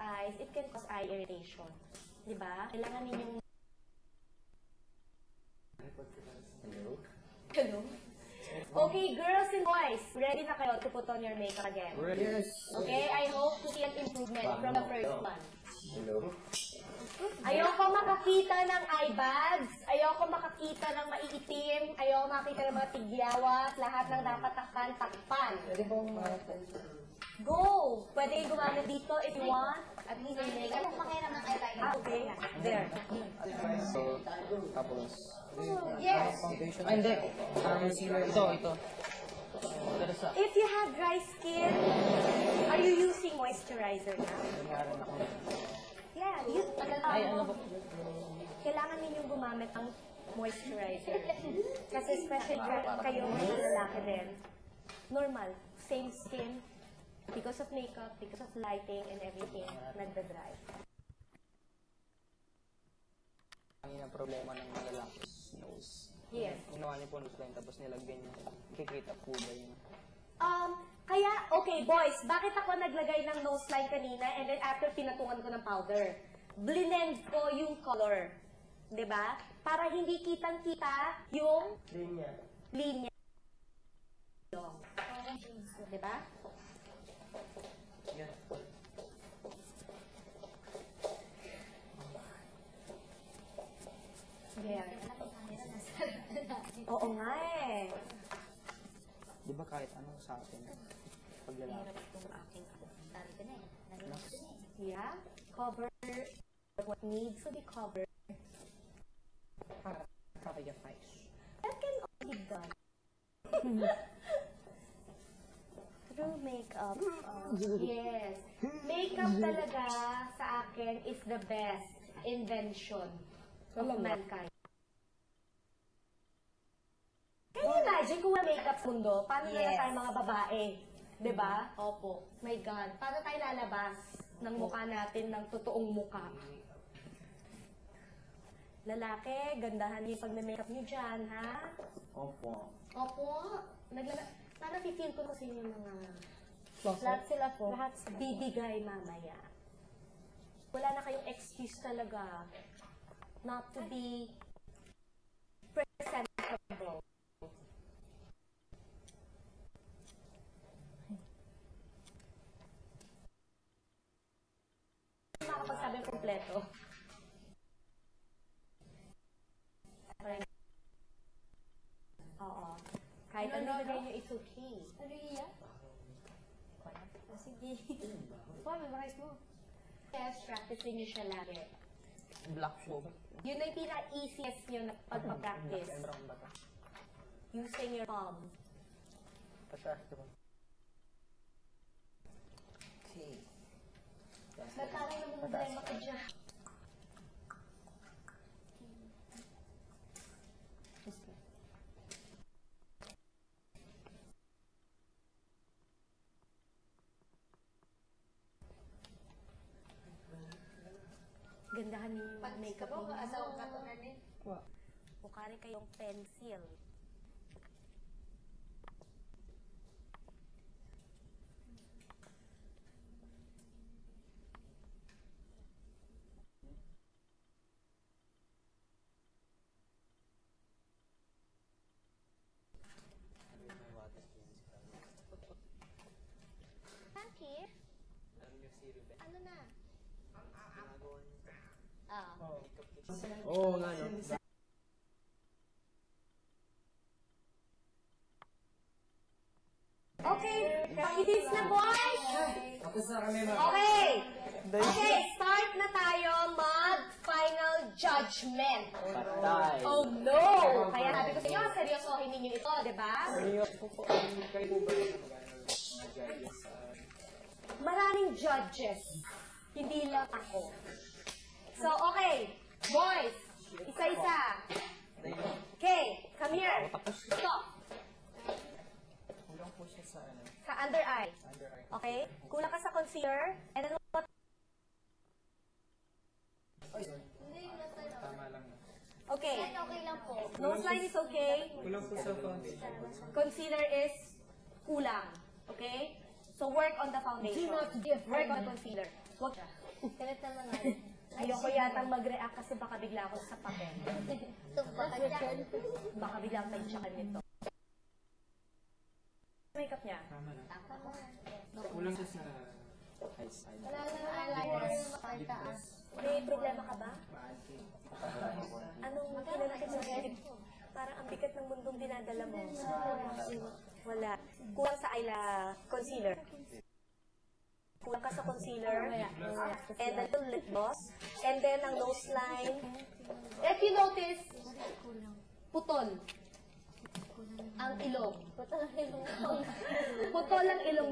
eyes, it can cause eye irritation. Diba? Kailangan ninyong... Hello? Hello? Okay, girls and boys, ready na kayo to put on your makeup again? Yes. Okay, I hope to see an improvement from the first one. Hello? Ayoko makakita ng eye bags, ayoko makakita ng maiitim, ayoko makakita ng mga tigyawat, lahat ng dapat takpan. Pwede bang Go! Pwede yung gumamit dito if you want. At least yung makeup. Anong pakiram ng eyeliner? Okay, there. So, tapos, Yes! foundation. Ay, hindi. Concealer. Ito. Pero sa... If you have dry skin, are you using moisturizer na? Nangyari na ako. Yeah, Ay, ano ba? kailangan ninyong gumamit ng moisturizer. Kasi especially kayo mga lalaki din. Normal, same skin, because of makeup, because of lighting and everything, nagda-dry. Ang ina problema ng mga lalaki nose. Yes. Ginawa niyo po nose line, tapos nilagyan niyo. Kikita po ba yun? Kaya, okay boys, bakit ako naglagay ng nose line kanina and then after pinatungan ko ng powder? Blend ko yung color. 'Di ba? Para hindi kitang-kita yung linya. Di ba? Yan. Yeah. Oo nga eh. Di ba kahit anong sa atin? Pag lalaki. Yeah. Cover what needs to be covered. Cover your face. That can all be done. Through makeup. Yes. Makeup talaga sa akin is the best invention of mankind. Can you imagine kung wala makeup sa mundo? Paano na tayo mga babae? Diba? Opo. My God. Paano tayo lalabas ng mukha natin ng totoong mukha? Lalaki, gandahan niyo pag na-makeup niyo dyan, ha? Opo. Opo. Parang feel ko kasi yung mga... Lahat sila po. Lahat bibigay mamaya. Wala na kayong excuse talaga not to be presentable. Makapagsabi ng kompleto. Oo. Kahit ano nilagay niyo, it's okay. Ano iya? Sige. Wow, memorize mo. Yes, practicing niyo siya lagi. Black po. Yun na yung pinaka-easiest nyo na pagpapractice. Black and brown ba ito? Using your palm. Okay. Ba't parang namumblema ka dyan? Gandahan niyo yung makeup Pag niyo. asawa ka to na din. Bukari kayong pencil. Bakit? Ano na? Oo nga, no? Okay, itis na boys! Tapos na kami na. Okay! Okay, start na tayo mag-final judgment. Patay. Oh no! Kaya sabi ko sa inyo, seryosohin ninyo ito, di ba? Kayo po ba yung Maraming judges. Hindi lang ako. So, okay. Boys, isa-isa. Okay, come here. Stop. Kulang po siya sa ano? Sa under eye. Under eye. Okay? Kulang ka sa concealer. And then what? Tama lang. Okay. Okay lang po. Nose line is okay. Kulang po sa foundation. Concealer is kulang. Okay? So, work on the foundation. Work on the concealer. Wag Galit naman ako. Ayoko yatang mag-react kasi baka bigla ako sa papel. Tumba ka dyan. Baka bigla akong tansyakan nito. Makeup niya. Tama na. Tama. Kulang siya sa high side. Wala lang eyeliner yung makataas. May problema ka ba? Maanti. Anong kinalakit sa head? Parang ang bigat ng mundong dinadala mo. Wala. Kulang sa concealer. Kulang ka sa concealer. And then yung lip gloss. And then ang nose line. If you notice, putol. Ang ilong. Putol yung Putol ang ilong